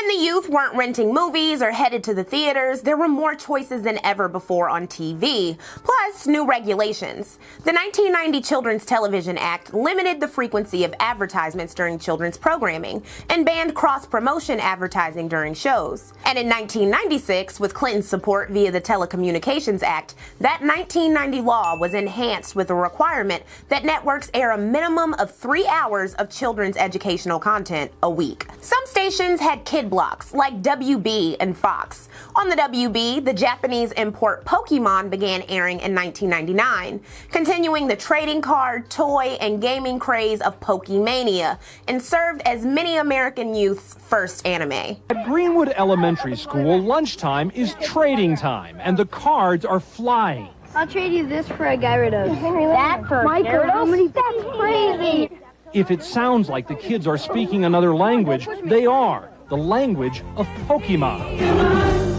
When the youth weren't renting movies or headed to the theaters, there were more choices than ever before on TV, plus new regulations. The 1990 Children's Television Act limited the frequency of advertisements during children's programming and banned cross-promotion advertising during shows. And in 1996, with Clinton's support via the Telecommunications Act, that 1990 law was enhanced with a requirement that networks air a minimum of 3 hours of children's educational content a week. Some stations had kid blocks, like WB and Fox. On the WB, the Japanese import Pokemon began airing in 1999, continuing the trading card, toy, and gaming craze of Pokemania, and served as many American youth's first anime. At Greenwood Elementary School, lunchtime is trading time, and the cards are flying. I'll trade you this for a Gyarados. That for a Gyarados? That's crazy! If it sounds like the kids are speaking another language, they are. The language of Pokemon.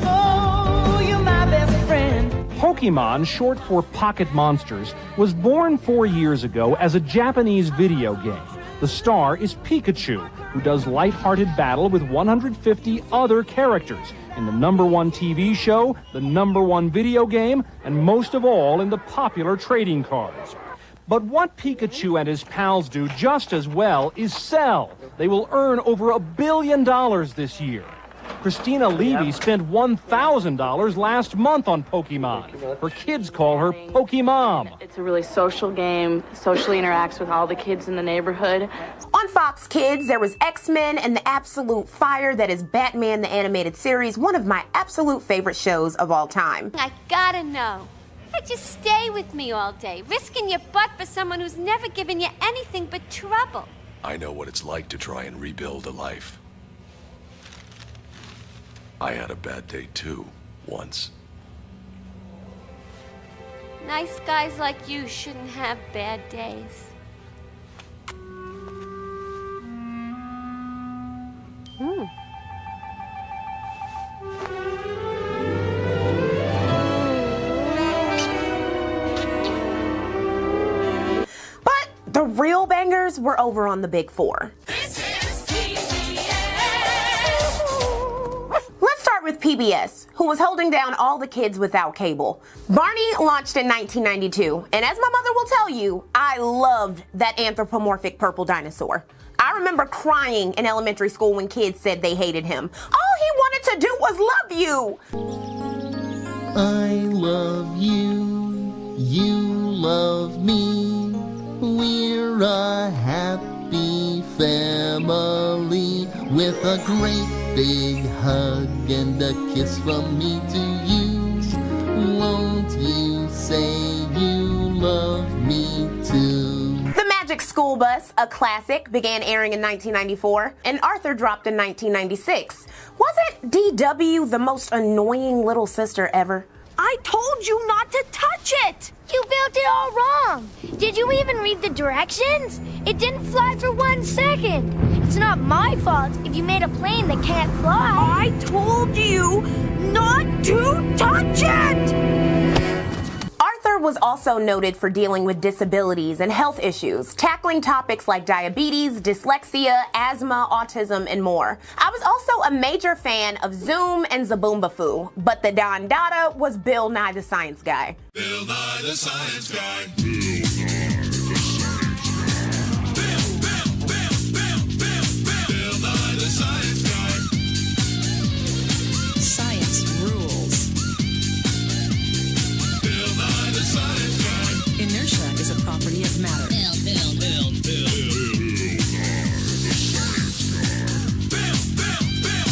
Oh, you're my best friend. Pokemon, short for Pocket Monsters, was born 4 years ago as a Japanese video game. The star is Pikachu, who does lighthearted battle with 150 other characters in the #1 TV show, the #1 video game, and most of all in the popular trading cards. But what Pikachu and his pals do just as well is sell. They will earn over $1 billion this year. Christina Levy spent $1,000 last month on Pokemon. Her kids call her Pokemom. It's a really social game, socially interacts with all the kids in the neighborhood. On Fox Kids, there was X-Men and the absolute fire that is Batman the Animated Series, one of my absolute favorite shows of all time. I gotta know. Just stay with me all day, risking your butt for someone who's never given you anything but trouble. I know what it's like to try and rebuild a life. I had a bad day too, once. Nice guys like you shouldn't have bad days. The real bangers were over on the Big Four. Let's start with PBS, who was holding down all the kids without cable. Barney launched in 1992, and as my mother will tell you, I loved that anthropomorphic purple dinosaur. I remember crying in elementary school when kids said they hated him. All he wanted to do was love you. I love you, you love me. We're a happy family with a great big hug and a kiss from me to you. Won't you say you love me too? The Magic School Bus, a classic, began airing in 1994, and Arthur dropped in 1996. Wasn't DW the most annoying little sister ever? I told you not to touch it! You built it all wrong! Did you even read the directions? It didn't fly for 1 second. It's not my fault if you made a plane that can't fly. I told you not to touch it! Arthur was also noted for dealing with disabilities and health issues, tackling topics like diabetes, dyslexia, asthma, autism, and more. I was also a major fan of Zoom and Zaboomafoo, but the Don Dada was Bill Nye the Science Guy. Bill Nye the Science Guy. Bill Nye the Science Guy. Science rules. Bill Nye the Science Guy. Inertia is a property of matter.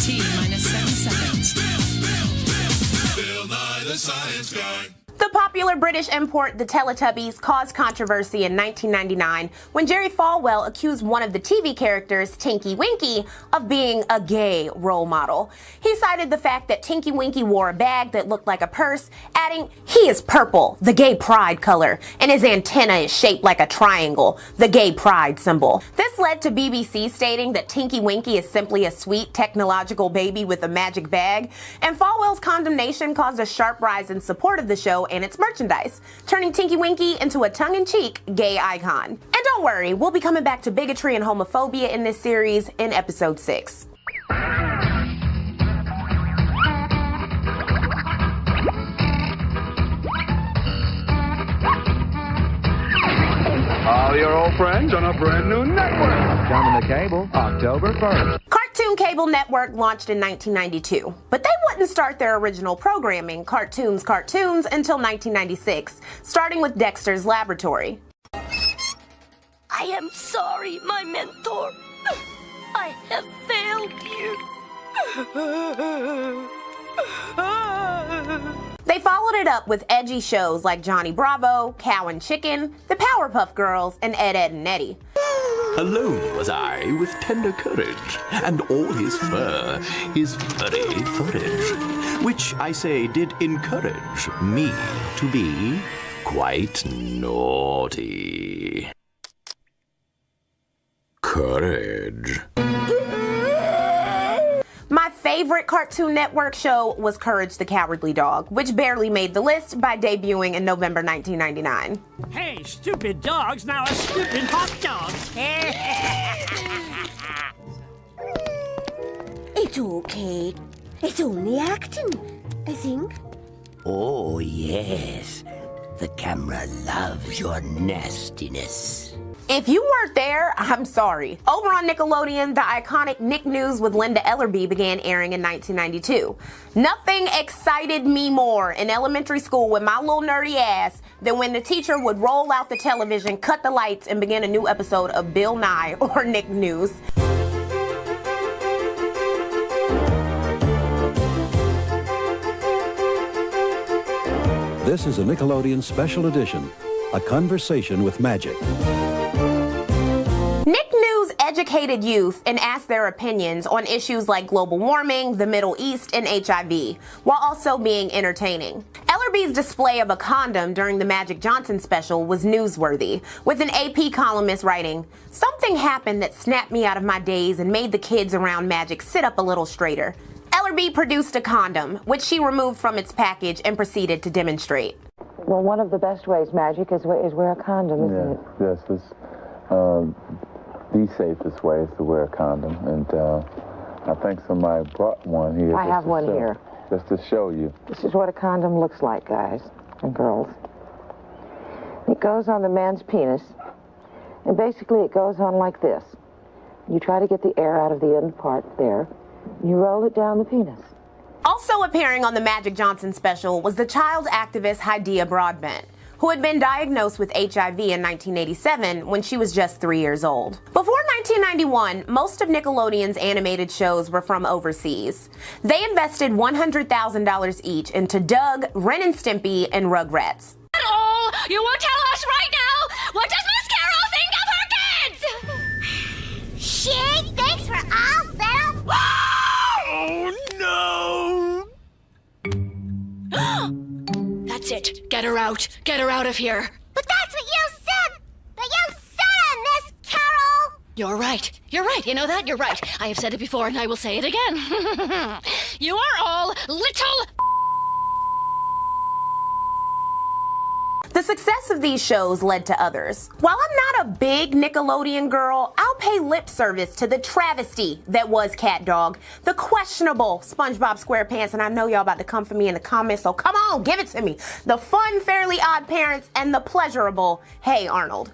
T minus 7 seconds. Bill Nye the Science Guy. The popular British import, the Teletubbies, caused controversy in 1999 when Jerry Falwell accused one of the TV characters, Tinky Winky, of being a gay role model. He cited the fact that Tinky Winky wore a bag that looked like a purse, adding, "He is purple, the gay pride color, and his antenna is shaped like a triangle, the gay pride symbol." This led to BBC stating that Tinky Winky is simply a sweet technological baby with a magic bag, and Falwell's condemnation caused a sharp rise in support of the show and its merchandise, turning Tinky Winky into a tongue-in-cheek gay icon. And don't worry, we'll be coming back to bigotry and homophobia in this series in episode 6. friends on a brand new network. Coming to cable October 1st. Cartoon Cable Network launched in 1992, but they wouldn't start their original programming, cartoons, until 1996, starting with Dexters Laboratory. I am sorry, my mentor. I have failed you. They followed it up with edgy shows like Johnny Bravo, Cow and Chicken, The Powerpuff Girls, and Ed, Edd and Eddy. Alone was I with tender courage, and all his fur, his furry footage, which I say did encourage me to be quite naughty. Courage. My favorite Cartoon Network show was Courage the Cowardly Dog, which barely made the list by debuting in November 1999. Hey, stupid dog's now a stupid hot dog. It's okay. It's only acting, I think. Oh, yes. The camera loves your nastiness. If you weren't there, I'm sorry. Over on Nickelodeon, the iconic Nick News with Linda Ellerbee began airing in 1992. Nothing excited me more in elementary school with my little nerdy ass than when the teacher would roll out the television, cut the lights, and begin a new episode of Bill Nye or Nick News. This is a Nickelodeon special edition, A Conversation with Magic. Nick News educated youth and asked their opinions on issues like global warming, the Middle East, and HIV, while also being entertaining. Ellerbee's display of a condom during the Magic Johnson special was newsworthy, with an AP columnist writing, "Something happened that snapped me out of my daze and made the kids around Magic sit up a little straighter." Ellerbee produced a condom, which she removed from its package and proceeded to demonstrate. Well, one of the best ways, Magic, is wear a condom, isn't it? Yes, it's the safest way is to wear a condom, and I think somebody brought one here. I have one here. Just to show you. This is what a condom looks like, guys and girls. It goes on the man's penis, and basically it goes on like this. You try to get the air out of the end part there. You roll it down the penis. Also appearing on the Magic Johnson special was the child activist Hydea Broadbent, who had been diagnosed with HIV in 1987 when she was just 3 years old. Before 1991, most of Nickelodeon's animated shows were from overseas. They invested $100,000 each into Doug, Ren and Stimpy, and Rugrats. Oh, you won't tell us right now? What does Miss Carol think of her kids? Shig, thanks for all that. Oh, no! That's it. Get her out. Get her out of here. But that's what you said! But you said, Miss Carol! You're right. You're right. You know that? You're right. I have said it before and I will say it again. You are all little... The success of these shows led to others. While I'm not a big Nickelodeon girl, I'll pay lip service to the travesty that was Cat Dog, the questionable SpongeBob SquarePants, and I know y'all about to come for me in the comments, so come on, give it to me. The fun Fairly Odd Parents and the pleasurable Hey Arnold.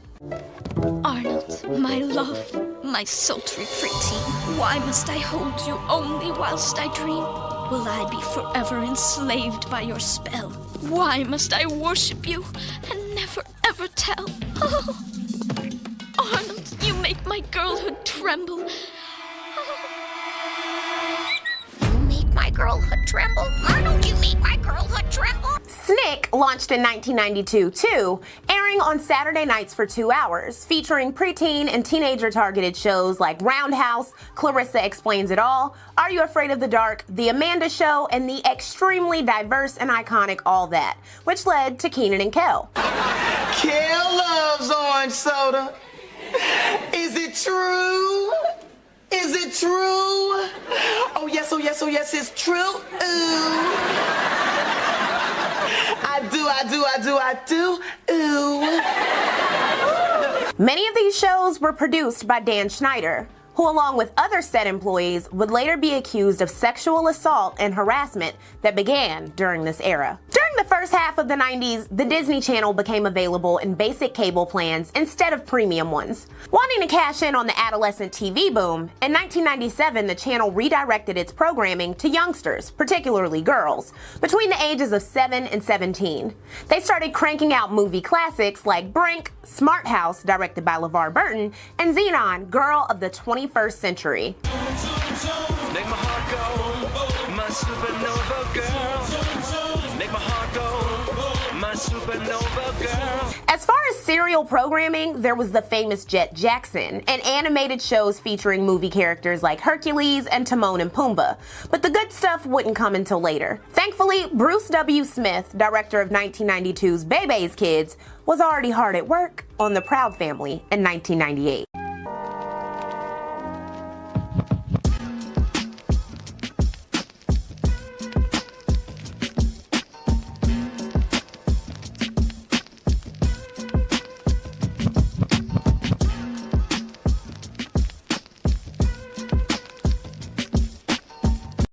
Arnold, my love, my sultry preteen, why must I hold you only whilst I dream? Will I be forever enslaved by your spell? Why must I worship you and never ever tell? Oh, Arnold, you make my girlhood tremble. You make my girlhood tremble? Arnold, you make my girlhood tremble? Snick launched in 1992 too, airing on Saturday nights for 2 hours, featuring preteen and teenager targeted shows like Roundhouse, Clarissa Explains It All, Are You Afraid of the Dark, The Amanda Show, and the extremely diverse and iconic All That, which led to Kenan and Kel. Kel loves orange soda. Is it true? Is it true? Oh yes, oh yes, oh yes, it's true. Ooh. I do. Ooh. Many of these shows were produced by Dan Schneider. who along with other set employees would later be accused of sexual assault and harassment that began during this era. During the first half of the 90s, the Disney Channel became available in basic cable plans instead of premium ones. Wanting to cash in on the adolescent TV boom, in 1997 the channel redirected its programming to youngsters, particularly girls, between the ages of 7 and 17. They started cranking out movie classics like Brink, Smart House, directed by LeVar Burton, and Xenon, Girl of the 21st Century. Make my heart go, my supernova girl. Make my heart go, my supernova girl. As far as serial programming, there was the famous Jet Jackson, and animated shows featuring movie characters like Hercules and Timon and Pumbaa. But the good stuff wouldn't come until later. Thankfully, Bruce W. Smith, director of 1992's Bebe's Kids, was already hard at work on The Proud Family in 1998.